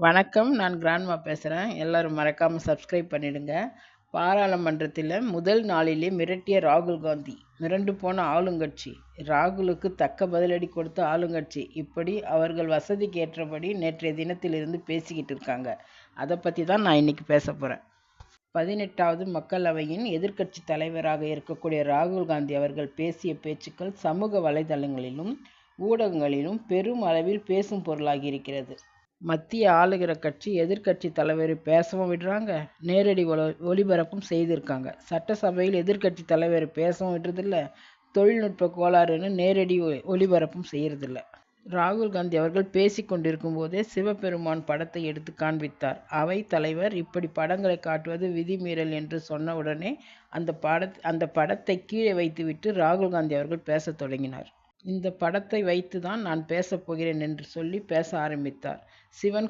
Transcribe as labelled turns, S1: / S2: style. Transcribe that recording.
S1: வணக்கம். நான் கிராண்ட்மா பேசுகிறேன். எல்லாரும் மறக்காமல் சப்ஸ்கிரைப் பண்ணிடுங்க. பாராளுமன்றத்தில் முதல் நாளிலே மிரட்டிய ராகுல் காந்தி, மிரண்டு போன ஆளுங்கட்சி, ராகுலுக்கு தக்க பதிலடி கொடுத்த ஆளுங்கட்சி, இப்படி அவர்கள் வசதிக்கு ஏற்றபடி நேற்றைய தினத்திலிருந்து பேசிக்கிட்டு இருக்காங்க. அதை பற்றி தான் நான் இன்னைக்கு பேச போகிறேன். 18வது மக்களவையின் எதிர்க்கட்சி தலைவராக இருக்கக்கூடிய ராகுல் காந்தி அவர்கள் பேசிய பேச்சுக்கள் சமூக வலைதளங்களிலும் ஊடகங்களிலும் பெரும் அளவில் பேசும் பொருளாகி இருக்கிறது. மத்திய ஆளுகிற கட்சி எதிர்க்கட்சி தலைவரை பேசவும் விடுறாங்க, நேரடி ஒளிபரப்பும் செய்திருக்காங்க. சட்டசபையில் எதிர்க்கட்சி தலைவர் பேசவும் விடுறதில்ல, தொழில்நுட்ப கோளாறுன்னு நேரடி ஒளிபரப்பும் செய்யறதில்ல. ராகுல் காந்தி அவர்கள் பேசி கொண்டிருக்கும் போதே சிவபெருமான் படத்தை எடுத்து காண்பித்தார். அவை தலைவர் இப்படி படங்களை காட்டுவது விதிமீறல் என்று சொன்ன உடனே அந்த படத்தை கீழே வைத்துவிட்டு ராகுல் காந்தி அவர்கள் பேச தொடங்கினார். இந்த படத்தை வைத்துதான் நான் பேசப் போகிறேன் என்று சொல்லி பேச ஆரம்பித்தார். சிவன்